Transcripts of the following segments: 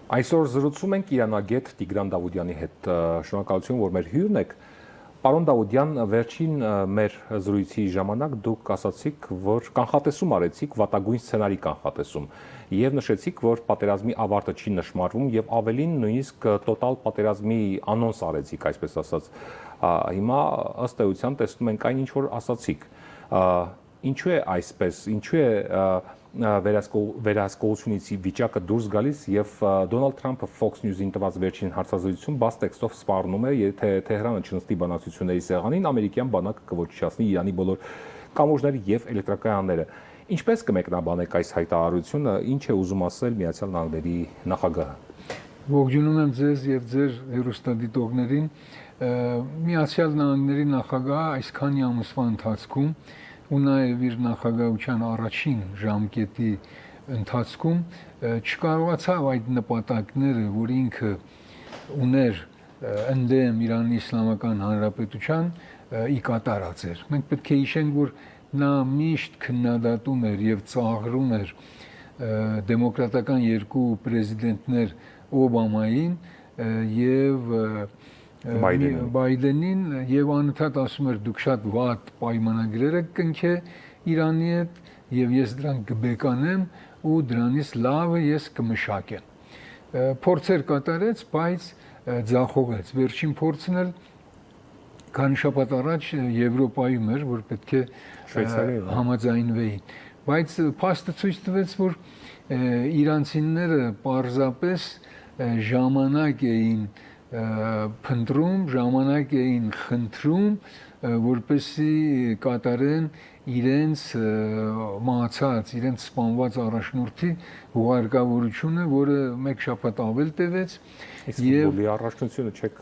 Այսօր զրուցում ենք իրանագետ Տիգրան Դավուդյանի հետ։ Շնորհակալություն, որ մեր հյուրն եք։ Պարոն Դավուդյան, վերջին մեր զրույցի ժամանակ դուք ասացիք, որ կանխատեսում արեցիք, վատագույն սցենարի կանխատեսում, եւ նշեցիք, որ պատերազմի ավարտը չի նշмарվում եւ ավելին նույնիսկ տոտալ պատերազմի անոնս արեցիք, այսպես ասած։ Հիմա ըստ էության տեսնում ենք այն, ինչ որ ասացիք։ Ինչու է այսպես, ինչու է վերահսկողությունից վիճակը դուրս գալիս եւ Դոնալդ Թրամփը Fox News-ին տված վերջին հարցազրույցում բաց տեքստով սպառնում է, եթե Թեհրանը չնստի բանակցությունների սեղանին, ամերիկյան բանակը կոչացնի Իրանի բոլոր կամուրջները եւ էլեկտրակայանները։ Ինչպես կմեկնաբանեք այս հայտարարությունը, ինչ է ուզում ասել Միացյալ Նահանգների նախագահը։ Ողջունում եմ ձեզ եւ ձեր հեռուստադիտողներին։ Միացյալ Նահանգների նախագահը այսքանի ամսվա ընթացքում ու նաև իր նախագահության առաջին ժամկետի ընթացքում չկարողացավ այդ նպատակները, որ ինքը ուներ ընդդեմ Իրանի Իսլամական Հանրապետության, ի կատար ածեր։ Մենք պետք է հիշենք, որ նա միշտ քննադատում էր եւ ծաղրում էր դեմոկրատական երկու պրեզիդենտներ Օբամային եւ Բայդենին եւ անընդհատ ասում էր դուք շատ վատ պայմանագրեր եք կնքե Իրանի հետ եւ ես դրանք կբեկանեմ ու դրանից լավը ես կմշակեմ։ Փորձեր կատարեց, բայց ձախողեց։ Վերջին փորձն էլ քանի շաբաթ առաջ Եվրոպայում էր, որ պետք է համաձայնվեին։ Բայց փաստը ցույց տվեց, որ իրանցիները պարզապես ժամանակ էին փնտրում, ժամանակ էին խնդրում, որպեսզի կատարեն իրենց մահացած, իրենց սպանված առաջնորդի հուղարկավորությունը, որը մեկ շաբաթ ավել տևեց եւ բոլի առաջնությունը չեք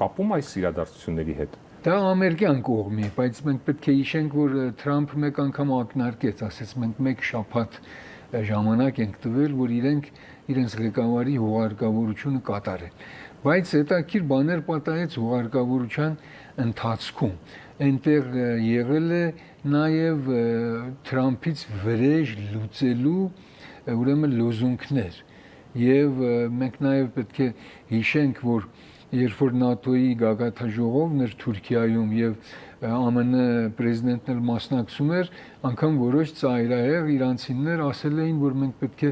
կապում այս իրադարձությունների հետ։ Դա ամերիկյան կողմի, բայց մենք պետք է հիշենք, որ Թրամփը մեկ անգամ ակնարկեց, ասեց մենք մեկ շաբաթ ժամանակ ենք տվել, որ իրենց ղեկավարի հուղարկավորությունը կատարեն։ Բայց հետաքրքիր բաներ պատահեց հուղարկավորության ընթացքում։ Այնտեղ եղել է նաև Թրամփից վրեժ լուծելու ուրեմն լոզունգներ։ Եվ մենք նաև պետք է հիշենք, որ երբ որ ՆԱՏՕ-ի գագաթաժողովն էր Թուրքիայում եւ ԱՄՆ պրեզիդենտն էլ մասնակցում էր, անգամ որոշ ծայրահեղ իրանցիներ ասել էին, որ մենք պետք է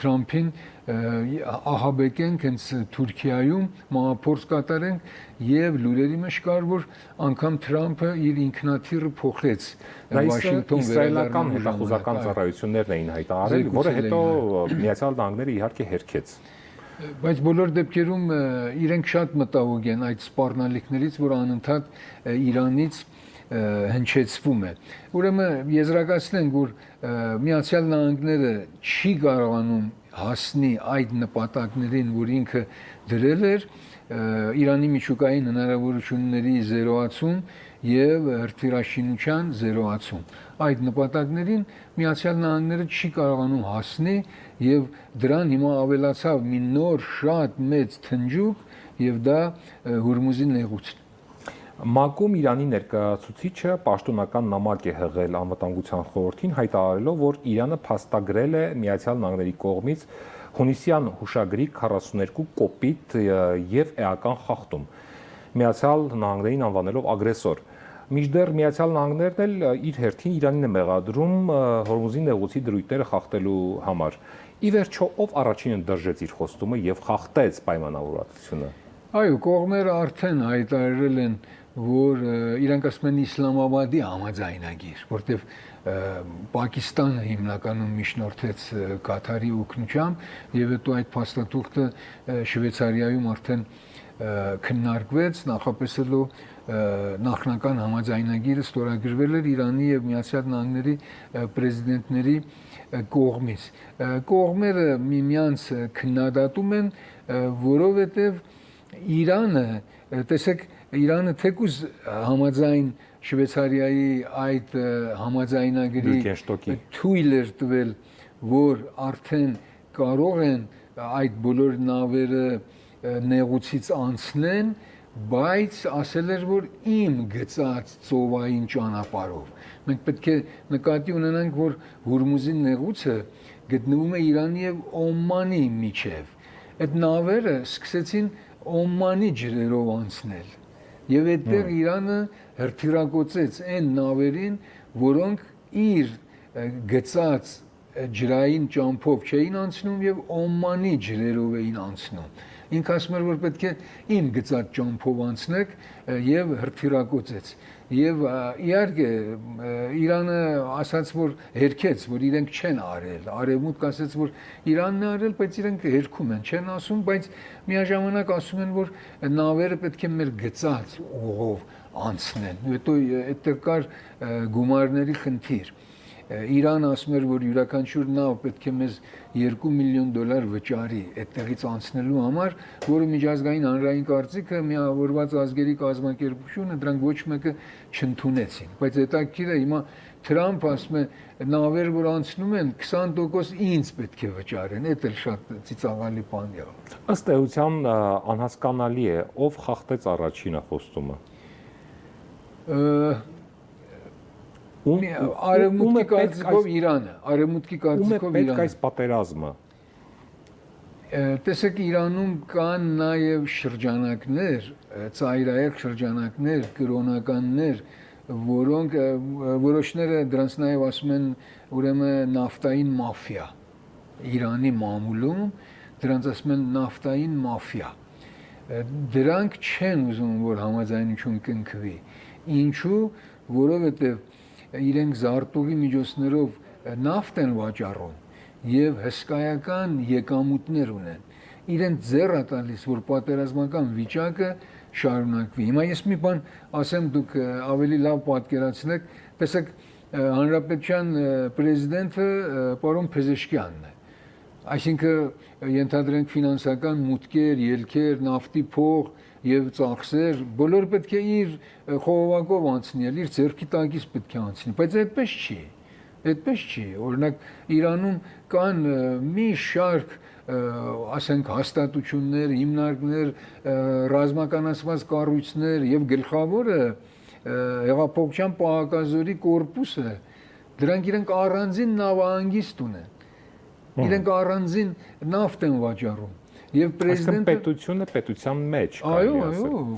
Թրամփին ահաբեկենք հենց Թուրքիայում, մահափորձ կատարենք եւ լուրերի մեջ կար, որ անգամ Թրամփը իր ինքնաթիռը փոխեց Վաշինգտոն իսրայելական հետախուզական ծառայություններն էին հայտարարել, որը հետո Միացյալ Նահանգները իհարկե հերքեց։ Բայց բոլոր դեպքերում իրենք շատ մտահոգ են այդ սպառնալիքներից, որ անընդհատ Իրանից հնչեցվում է։ Ուրեմն եզրակացնենք, որ Միացյալ Նահանգները չի կարողանում հասնի այդ նպատակներին, որ ինքը դրել էր, Իրանի միջուկային հնարավորությունների զերոացում եւ հրթիռաշինության զերոացում։ Այդ նպատակներին Միացյալ Նահանգները չի կարողանում հասնի եւ դրան հիմա ավելացավ մի նոր շատ մեծ թնջուկ եւ դա Հուրմուզի նեղուցն։ ՄԱԿ-ում Իրանի ներկայացուցիչը պաշտոնական նամակ է հղել Անվտանգության խորհրդին, հայտարարելով, որ Իրանը փաստագրել է Միացյալ Նահանգների կողմից հունիսյան հուշագրի 42 կոպիտ եւ էական խախտում, Միացյալ Նահանգներին անվանելով ագրեսոր։ Մինչդեռ Միացյալ Նահանգներն էլ իր հերթին Իրանին է մեղադրում Հորմուզի նեղուցի դրույթները խախտելու համար։ Ի վերջո, ով առաջինը դրժեց իր խոստումը եւ խախտեց պայմանավորվածությունը։ Այո, կողմերը արդեն հայտարարել են, որ իրանք ասում են Իսլամաբադի համաձայնագիր, որտեղ Պակիստանը հիմնականում միջնորդեց Կատարի օգնությամբ եւ հետո այդ փաստաթուղթը Շվեյցարիայում արդեն քննարկվեց, նախապեսելով նախնական համաձայնագիրը ստորագրվել էր Իրանի եւ Միացյալ Նահանգների պրեզիդենտների կողմից։ Կողմերը միմյանց քննադատում են, որովհետեւ Իրանը, տեսեք, Իրանը թեկուզ համաձայն Շվեյցարիայի այդ համաձայնագրի թույլ էր տվել, որ արդեն կարող են այդ բոլոր նավերը նեղուցից անցնեն, բայց ասել էր, որ իմ գծած ծովային ճանապարհով։ Մենք պետք է նկատի ունենանք, որ Հուրմուզի նեղուցը գտնվում է Իրանի եւ Օմանի միջև։ Այդ նավերը սկսեցին Օմանի ջրերով անցնել։ Եվ այդտեղ Իրանը հրթիռակոծեց այն նավերին, որոնք իր գծած ջրային ճամփով չէին անցնում եւ Օմանի ջրերով էին անցնում։ Ինքը ասում էր, որ պետք է իմ գծած ճամփով անցնեք եւ հրթիռակոծեց։ Եվ իհարկե Իրանը ասաց, որ հերքեց, որ իրենք չեն արել, արևմուտք ասաց, որ Իրանն է արել, բայց իրենք հերքում են, չեն ասում, բայց միաժամանակ ասում են, որ նավերը պետք է մեր գծած ուղով անցնեն։ Հետո այդտեղ կար գումարների խնդիր։ Իրանը ասում էր, որ յուրաքանչյուր նավ պետք է մեզ $2 միլիոն վճարի այդտեղից անցնելու համար, որը միջազգային հանրային կարծիքը միավորված ազգերի կազմակերպությունը դրանք ոչ մեկը չընդունեցին։ Բայց հետաքրքիր է հիմա Թրամփը ասում է նավեր, որ անցնում են 20% ինձ պետք է վճարեն, դա էլ շատ ծիծաղալի բան է։ Ըստ էության անհասկանալի է, ով խախտեց առաջինը խոստումը։ Արևմուտքի կարծիքով Իրանը, արևմուտքի կարծիքով Իրանը։ Պետք այս պատերազմը։ Տեսեք, Իրանում կան նաև շրջանակներ, ծայրահեղ շրջանակներ, կրոնականներ, որոնք որոշները դրանց նաև ասում են ուրեմն նավթային մաֆիա։ Իրանի մամուլում դրանց ասում են նավթային մաֆիա։ Դրանք չեն ուզում, որ համաձայնություն կնքվի։ Ինչու՞, որովհետև իրենք զարտուղի միջոցներով նավթ են վաճառում եւ հսկայական եկամուտներ ունեն։ Իրենք ձեռ է տալիս, որ պատերազմական վիճակը շարունակվի։ Հիմա ես մի բան ասեմ, դուք ավելի լավ պատկերացնեք, տեսեք, հանրապետության պրեզիդենտը պարոն Փեզեշքյանն է։ Այսինքն ենթադրենք ֆինանսական մուտքեր, ելքեր, նավթի փող եւ ծախսեր, բոլոր պետք է իր խողովակով անցնել, իր ձեռքի տակից պետք է անցնի, բայց այդպես չի։ Այդպես չի։ Օրինակ Իրանում կան մի շարք ասենք հաստատություններ, հիմնարկներ, ռազմականացված կառույցներ եւ գլխավորը հեղափոխության պահակազորի կորպուսը, դրանք իրենք առանձին նավահանգիստ ունեն։ Իրենք առանձին նավթ են վաճառում։ Եվ պրեզիդենտը պետությունը պետության մեջ այո,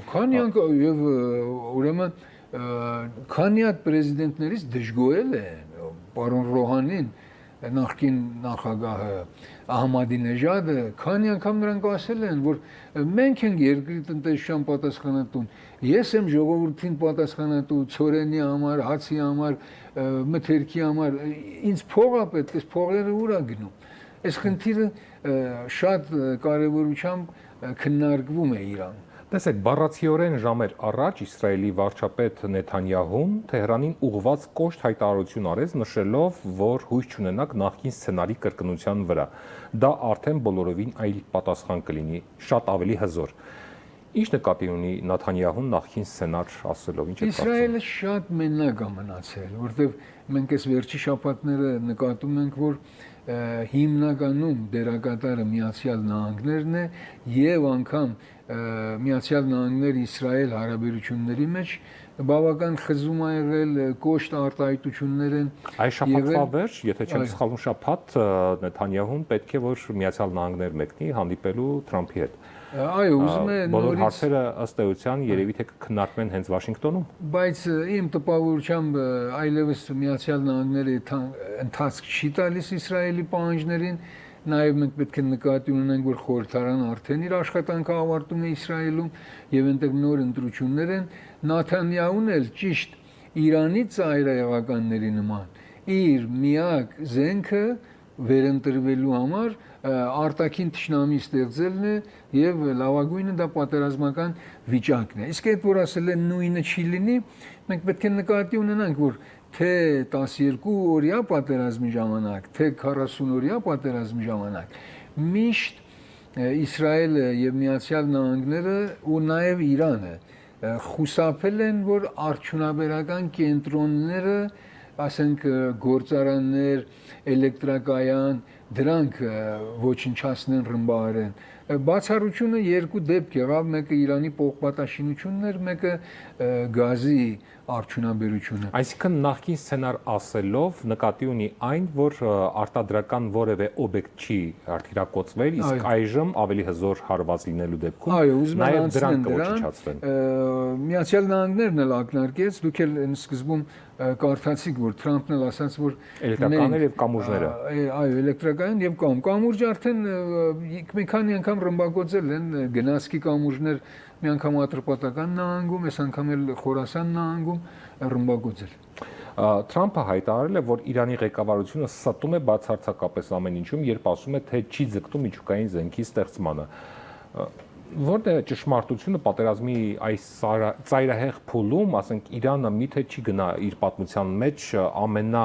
քանի անգամ եւ ուրեմն քանի հատ պրեզիդենտներից դժգոհել է պարոն Ռոհանին, նախկին նախագահը Ահմադինեժադը, քանի անգամ նրանք ասել են, որ մենք ենք երկրի տնտեսության պատասխանատուն, ես եմ ժողովրդին պատասխանատու, ցորենի համար, հացի համար, մթերքի համար, ինձ փող է պետք, այս փողերը ուր է գնում։ Այս խնդիրը շատ կարևորությամբ քննարկվում է Իրանում։ Տեսեք, բառացիորեն ժամեր առաջ Իսրայելի վարչապետ Նեթանյահուն Թեհրանին ուղղված կոշտ հայտարարություն արեց, նշելով, որ հույս չունենակ նախկին սցենարի կրկնության վրա։ Դա արդեն բոլորովին այլ պատասխան կլինի, շատ ավելի հզոր։ Ինչ նկատի ունի Նեթանյահուն նախկին սցենար ասելով, ինչ է կարծում։ Իսրայելը շատ մենակ է մնացել, որտեղ մենք այս վերջի շաբաթները նկատում ենք, որ հիմնականում դերակատարը Միացյալ Նահանգներն է եւ անգամ Միացյալ Նահանգներ Իսրայել հարաբերությունների մեջ բավական խզում է եղել, կոշտ արտահայտություններ են։ Այս շաբաթվա վերջ, եթե չեմ սխալվում, շաբաթ Նեթանյահուն պետք է որ Միացյալ Նահանգներ մեկնի հանդիպելու Թրամփի հետ։ Այո, ուզում է բոլոր հարցերը ըստ էության երևի թե կքննարկվեն հենց Վաշինգտոնում։ Բայց իմ տպավորությամբ այլևս Միացյալ Նահանգները ընթացք չի տալիս Իսրայելի պահանջներին, նաև մենք պետք է նկատի ունենանք, որ խորհրդարանը արդեն իր աշխատանքը ավարտում է Իսրայելում եւ այնտեղ նոր ընտրություններ են, Նեթանյահուն էլ ճիշտ Իրանի ծայրահեղականների նման իր միակ զենքը վերընտրվելու համար արտաքին թշնամի ստեղծելն է եւ լավագույնը դա պատերազմական վիճակն է։ Իսկ այդ որ ասել են նույնը չի լինի, մենք պետք է նկատի ունենանք, որ թե 12 օրյա պատերազմի ժամանակ, թե 40 օրյա պատերազմի ժամանակ միշտ Իսրայելը եւ Միացյալ Նահանգները ու նաեւ Իրանը խուսափել են, որ արդյունաբերական կենտրոնները, ասենք գործարաններ, էլեկտրակայան, դրանք ոչնչացնեն ռմբահարեն։ Բացառությունը երկու դեպք եղավ, մեկը Իրանի պողպատաշինությունն էր, մեկը գազի արդյունաբերությունը։ Այսինքն նախկին սցենար ասելով նկատի ունի այն, որ արտադրական որևէ օբյեկտ չի արտիրակոծվել, իսկ այժմ ավելի հզոր հարված լինելու դեպքում նաև դրանք կոչնչացվեն։ Միացյալ Նահանգներն էլ ակնարկեց, դուք էլ այն սկզբում կարդացիք, որ Թրամփն էլ ասաց, որ էլեկտրականներ եւ կամուրջները։ Այո, էլեկտրական եւ կամուրջը արդեն մի քանի անգամ ռմբակոծել են գնացքի կամուրջներ, մի անգամ Ատրպատական նահանգում, այս անգամ էլ Խորասան նահանգում ռմբակոծել։ Թրամփը հայտարարել է, որ Իրանի ղեկավարությունը ստում է բացարձակապես ամեն ինչում, երբ ասում է, թե չի ձգտում միջուկային զենքի ստեղծմանը։ Որտե ճշմարտությունը պատերազմի այս ծայրահեղ փուլում, ասենք Իրանը միթե չի գնա իր պատմության մեջ ամենա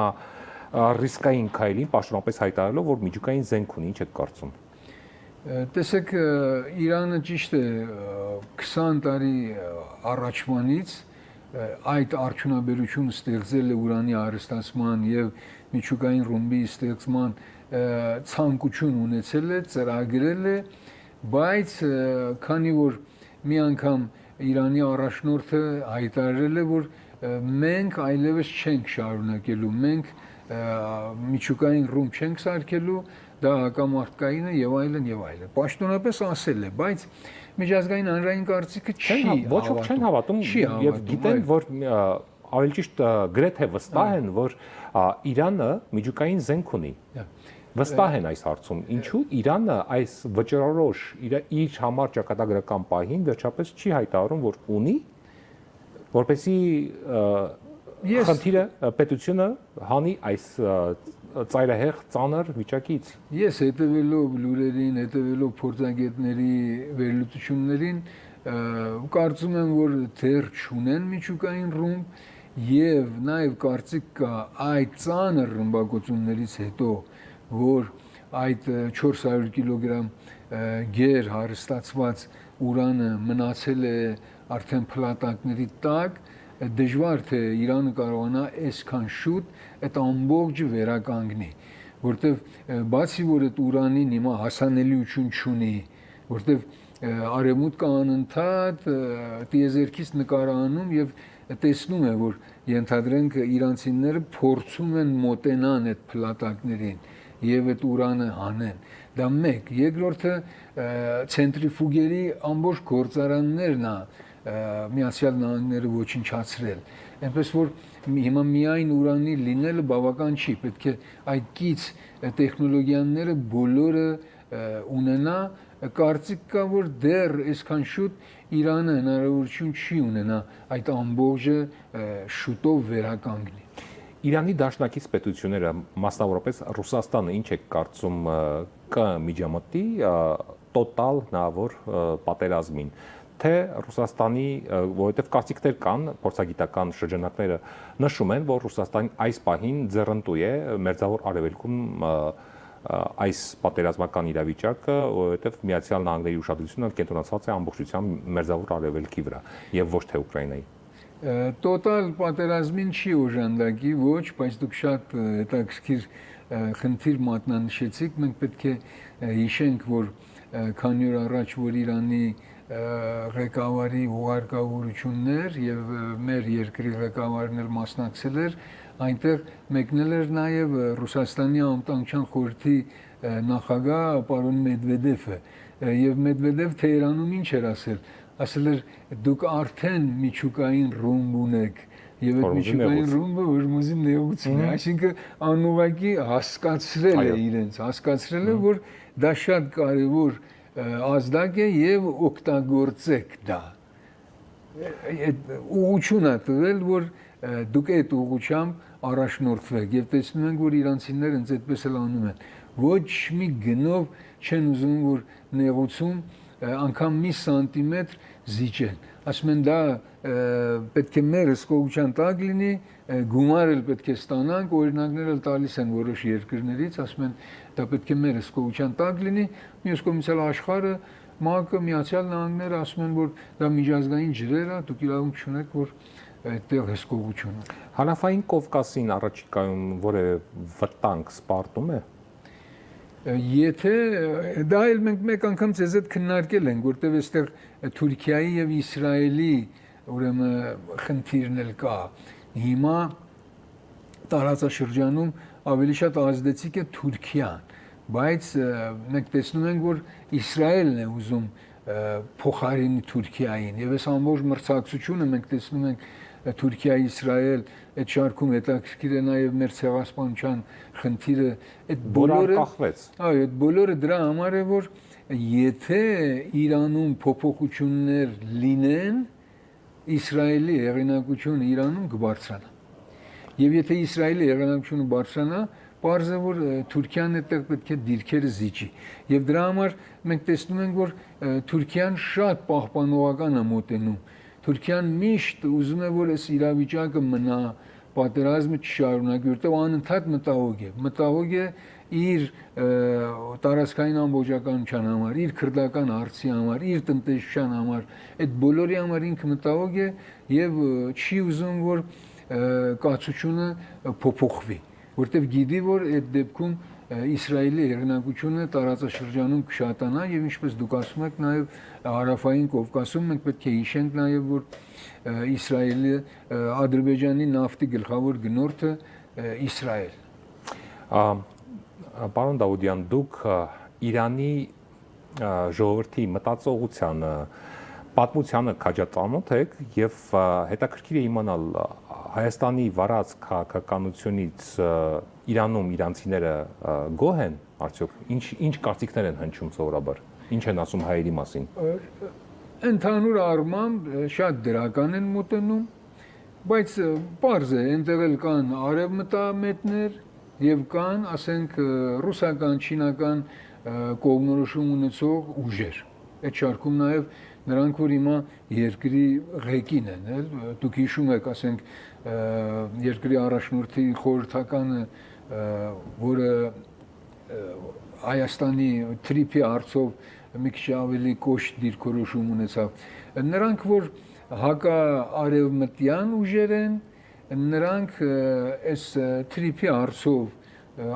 ռիսկային քայլին, պաշտոնապես հայտարարելով, որ միջուկային զենք ունի, ինչ եք կարծում։ Տեսեք, Իրանը ճիշտ է 20 տարի առաջվանից այդ արդյունաբերությունը ստեղծել է ուրանի առստացման եւ միջուկային ռումբի ստեղծման ցանկություն ունեցել է, ծրագրել է, բայց քանի որ մի անգամ Իրանի առաջնորդը հայտարարել է, որ մենք այլևս չենք շարունակելու, մենք միջուկային ռումբ չենք սարքելու, դա հակամարտկային է եւ այլն եւ այլն։ Պաշտոնապես ասել է, բայց միջազգային հանրային կարծիքը չի ոչ չեն հավատում եւ գիտեն, որ ավելի ճիշտ գրեթե վստահ են, որ Իրանը միջուկային զենք ունի։ Վստահ են այս հարցում։ Ինչու Իրանը այս վճռորոշ իր համար ճակատագրական պահին վերջապես չի հայտարարում, որ ունի, որպեսզի խնդիրը պետությունը հանի այս ծայրահեղ ծանր վիճակից։ Ես հետևելով լուրերին, հետևելով փորձագետների վերլուծություններին, կարծում եմ, որ դեռ չունեն միջուկային ռումբ եւ նաեւ կարծիք կա այդ ծանր ռմբակոծություններից հետո, որ այդ 400 կիլոգրամ գեր հարստացված ուրանը մնացել է արդեն փլատակների տակ, դժվար թե Իրանը կարողանա այսքան շուտ այդ ամբողջը վերականգնի, որտեվ բացի որ այդ ուրանին հիմա հասանելիություն չունի, որտեվ արևմուտքը անընդհատ տիեզերքից նկարահանում եւ տեսնում է, որ ենթադրենք իրանցիները փորձում են մոտենան այդ փլատակներին եւ այդ ուրանը հանեն։ Դա մեկ, երկրորդը ցենտրիֆուգերի ամբողջ գործարաններն է Միացյալ Նահանգները ոչնչացրել։ Այնպես որ հիմա միայն ուրանի լինելը բավական չի, պետք է այդ կից տեխնոլոգիաները բոլորը ունենա, կարծիք կա, որ դեռ այսքան շուտ Իրանը հնարավորություն չի ունենա այդ ամբողջը շուտով վերականգնի։ Իրանի դաշնակից պետությունները, մասնավորապես Ռուսաստանը, ինչ է կարծում կմիջամտի տոտալ հնարավոր պատերազմին, թե Ռուսաստանի, որովհետև կարծիքներ կան, փորձագիտական շրջանակները նշում են, որ Ռուսաստանի այս պահին ձեռնտու է Մերձավոր Արևելքում այս պատերազմական իրավիճակը, որովհետև Միացյալ Նահանգների ուշադրությունը կենտրոնացած է ամբողջությամբ Մերձավոր Արևելքի վրա եւ ոչ թե Ուկրաինայի։ Տոտալ պատերազմին չի օժանդակի, ոչ, բայց դուք շատ հետաքրքիր խնդիր մատնանշեցիք, մենք պետք է հիշենք, որ քանի օր առաջ, որ Իրանի ղեկավարի ուղարկավորություններ եւ մեր երկրի ղեկավարն էլ մասնակցել էր, այնտեղ մեկնել էր նաեւ Ռուսաստանի անվտանգության խորհրդի նախագահ պարոն Մեդվեդևը եւ Մեդվեդև Թեհրանում ինչ էր ասել էր դուք արդեն միջուկային ռումբ ունեք եւ այդ միջուկային ռումբը Հորմուզի նեղուցն է, այսինքն անուղակի հասկացրել է իրենց, հասկացրել է, որ դա շատ կարեւոր ազդակ է եւ օգտագործեք դա։ Ուղղություն է տվել, որ դուք այդ ուղղությամբ առաջնորդվեք եւ տեսնում ենք, որ իրանցիները հենց այդպես էլ անում են։ Ոչ մի գնով չեն ուզում, որ նեղուցում անգամ մի սանտիմետր զիջեն։ Ասում են դա պետք է մեր հսկողության տակ լինի, գումար էլ պետք է ստանանք, օրինակներ էլ տալիս են որոշ երկրներից, ասում են դա պետք է մեր հսկողության տակ լինի, մյուս կողմից էլ աշխարհը, ՄԱԿ-ը, Միացյալ Նահանգները ասում են, որ դա միջազգային ջրեր է, դուք իրավունք չունեք, որ այդտեղ հսկողություն ունենաք։ Հարավային Կովկասին առաջիկայում որևէ վտանգ սպառնում է։ Եթե դա էլ մենք մեկ անգամ ցեզ հետ քննարկել ենք, որտեղ այստեղ Թուրքիայի եւ Իսրայելի ուրեմն խնդիրն էլ կա։ Հիմա տարածաշրջանում ավելի շատ ազդեցիկ է Թուրքիան, բայց մենք տեսնում ենք, որ Իսրայելն է ուզում փոխարինի Թուրքիային, եւ այս ամբողջ մրցակցությունը մենք տեսնում ենք Թուրքիա-Իսրայել այդ շարքում հետաքրքիր է նաև մեր ցեղասպանության խնդիրը, այդ բոլորը կախվեց։ Այո, այդ բոլորը դրա համար է, որ եթե Իրանում փոփոխություններ լինեն, Իսրայելի հեղինակությունը Իրանում կբարձրանա։ Եվ եթե Իսրայելի հեղինակությունը բարձրանա, պարզ է, որ Թուրքիան այդտեղ պետք է դիրքերը զիջի։ Եվ դրա համար մենք տեսնում ենք, որ Թուրքիան շատ պահպանողական է մոտենում։ Թուրքիան միշտ ուզում է, որ այս իրավիճակը մնա, պատերազմը չշարունակի, որտեղ անընդհատ մտահոգ է իր տարածքային ամբողջականության համար, իր քրդական հարցի համար, իր տնտեսության համար, այդ բոլորի համար ինքը մտահոգ է եւ չի ուզում, որ կացությունը փոփոխվի, որտեղ գիտի, որ այդ դեպքում Իսրայելի հեղինակությունը տարածաշրջանում կշատանա եւ ինչպես դուք ասում եք, նաեւ հարավային Կովկասում մենք պետք է հիշենք նաեւ, որ Իսրայելը Ադրբեջանի նավթի գլխավոր գնորդը Իսրայել։ Պարոն Դավուդյան, դուք Իրանի ժողովրդի մտածողությանը, պատմությանը քաջածանոթ եք եւ հետաքրքիր է իմանալ Հայաստանի վարած քաղաքականությունից Իրանում իրանցիները գոհ են արդյոք ինչ կարծիքներ են հնչում սովորաբար, ինչ են ասում հայերի մասին։ Ընդհանուր առմամբ շատ դրական են մոտենում, բայց պարզ է, այնտեղ էլ կան արևմտամետներ եւ կան, ասենք, ռուսական, չինական կողմնորոշում ունեցող ուժեր։ Այդ շարքում նաեւ նրանք, որ հիմա երկրի ղեկին են, դուք հիշում եք, ասենք, երկրի առաջնորդի խորհրդականը, որը Հայաստանի թրիփի հարցով մի քիչ ավելի կոշտ դիրքորոշում ունեցավ։ Նրանք, որ հակաարևմտյան ուժեր են, նրանք այս թրիփի հարցով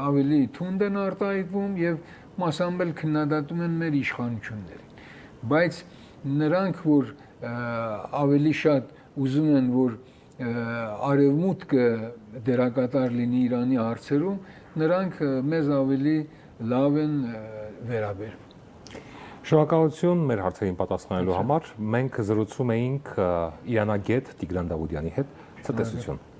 ավելի թունդ են արտահայտվում եւ մասամբ էլ քննադատում են մեր իշխանություններին։ Բայց նրանք, որ ավելի շատ ուզում են, որ արևմուտքը դերակատար լինի Իրանի հարցերում, նրանք մեզ ավելի լավ են վերաբերվում։ Շնորհակալություն մեր հարցերին պատասխանելու համար։ Մենք զրուցում էինք իրանագետ Տիգրան Դավուդյանի հետ։ Ցտեսություն։